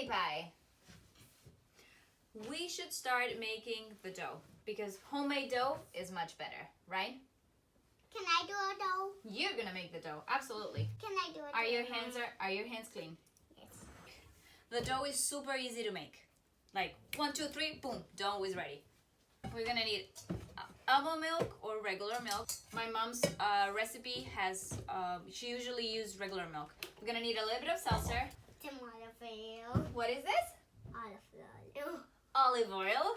pie. We should start making the dough because homemade dough is much better, right? Can I do a dough? You're gonna make the dough, absolutely. Can I do it? Are your hands clean? Yes. The dough is super easy to make. Like 1, 2, 3, boom, dough is ready. We're gonna need almond milk or regular milk. My mom's recipe has, she usually uses regular milk. We're gonna need a little bit of seltzer. Tomato oil. What is this? Olive oil. Olive oil.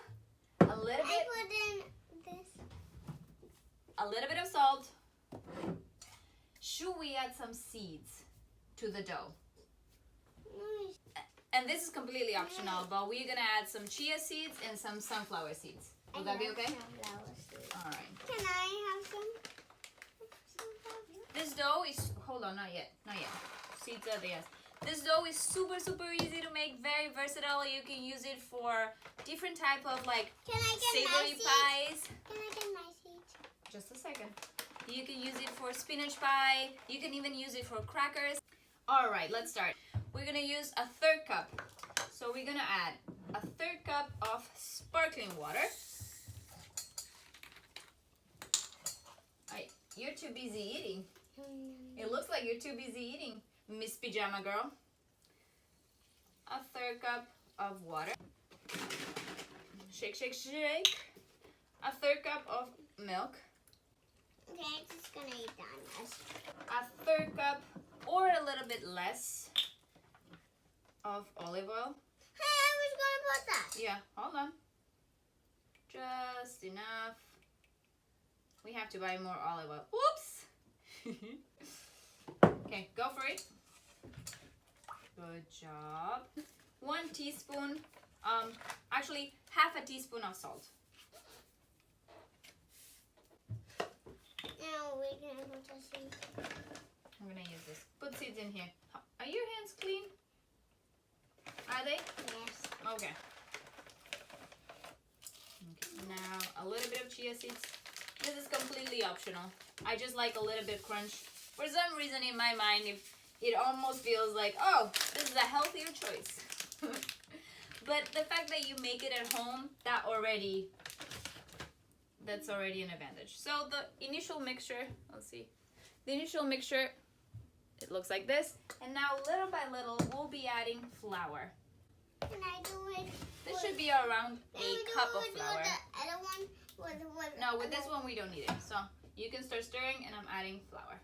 A little bit. I put in this. A little bit of salt. Should we add some seeds to the dough? And this is completely optional, but we're gonna add some chia seeds and some sunflower seeds. Will that be okay? All right. Can I have some? This dough is, hold on, not yet. Seeds are there. This dough is super easy to make, very versatile. You can use it for different type of like Can I get savory my pies. seeds? Can I get my seeds? Just a second. You can use it for spinach pie. You can even use it for crackers. All right, let's start. We're gonna use a 1/3 cup. So we're gonna add a 1/3 cup of sparkling water. You're too busy eating. It looks like you're too busy eating, Miss Pajama Girl. A 1/3 cup of water. Shake, shake, shake. A 1/3 cup of milk. Okay, I'm just gonna eat that. A 1/3 cup or a little bit less of olive oil. Hey, I was gonna put that. Yeah, hold on. Just enough. We have to buy more olive oil. Whoops! Okay, go for it. Good job. 1 teaspoon, actually half a teaspoon of salt. Now we're gonna put the seeds. I'm gonna use this. Put seeds in here. Are your hands clean? Are they? Yes. Okay. Now a little bit of chia seeds. This is completely optional. I just like a little bit crunch. For some reason in my mind, it almost feels like, oh, this is a healthier choice. But the fact that you make it at home, that's already an advantage. So the initial mixture, let's see. The initial mixture, it looks like this. And now little by little, we'll be adding flour. Can I do it? This should be around a cup of flour. The other one with No, with this one we don't need it. So you can start stirring and I'm adding flour.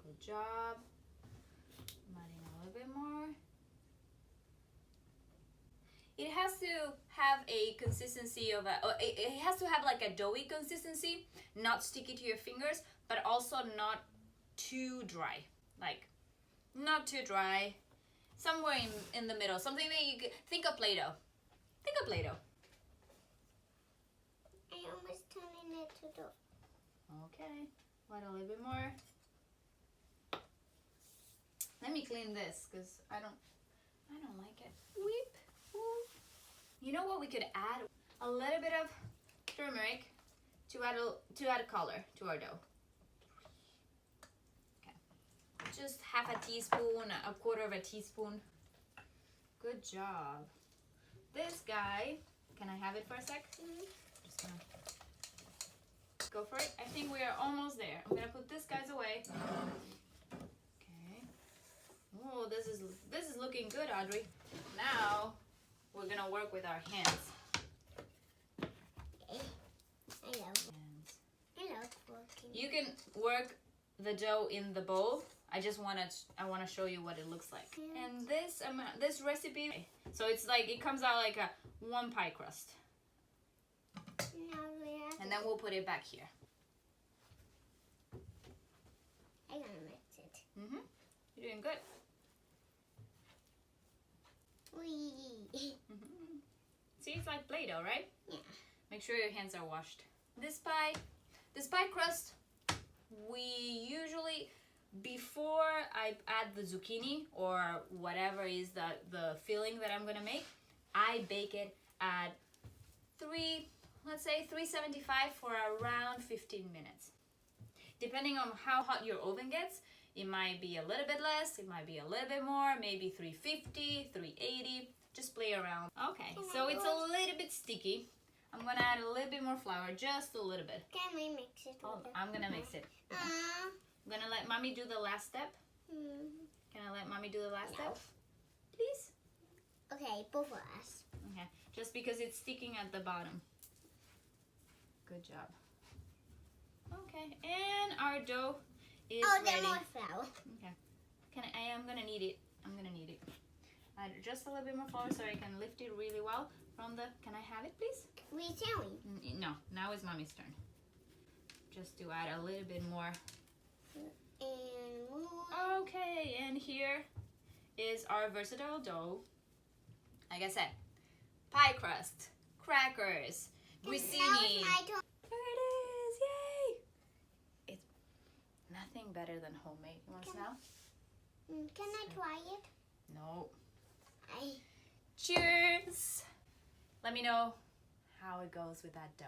Good job. I'm adding a little bit more. It has to have a consistency of it has to have like a doughy consistency, not sticky to your fingers, but also not too dry. Like, not too dry. Somewhere in the middle. Something that you could, think of Play-Doh. Think of Play-Doh. I almost turning it to dough. Okay, add a little bit more. Let me clean this because I don't like it. Weep. You know what we could add? A little bit of turmeric to add color to our dough. Okay, just half a teaspoon, a 1/4 of a teaspoon. Good job. This guy, can I have it for a sec? Just gonna go for it. I think we are almost there. I'm gonna put this guys away. Okay. Oh, this is looking good, Audrey. Now we're gonna work with our hands. I love working. You can work the dough in the bowl. I wanna show you what it looks like. And this recipe, so it's like it comes out like a 1 pie crust. And then we'll put it back here. I'm gonna mix it. You're doing good. Wee. See, it's like Play-Doh, right? Yeah. Make sure your hands are washed. This pie crust, we usually, before I add the zucchini or whatever is the filling that I'm gonna make, I bake it at 375 for around 15 minutes. Depending on how hot your oven gets, It might be a little bit less, it might be a little bit more, maybe 350, 380. Just play around. Okay, so it's a little bit sticky. I'm gonna add a little bit more flour, just a little bit. Can we mix it? Oh, I'm gonna mix it. I'm gonna let mommy do the last step. Can I let mommy do the last step? Please? Okay, both of us. Okay, just because it's sticking at the bottom. Good job. Okay, and our dough is ready. Then more flour. Okay. I am gonna need it. I'm gonna need it. Add just a little bit more flour so I can lift it really well from the. Can I have it, please? We telling. No. Now it's mommy's turn. Just to add a little bit more. And more. Okay, and here is our versatile dough. Like I said, pie crust, crackers, grissini. Now it's my turn. There it is! Yay! It's nothing better than homemade. You want to smell? Can I try it? No. Cheers! Let me know how it goes with that dough.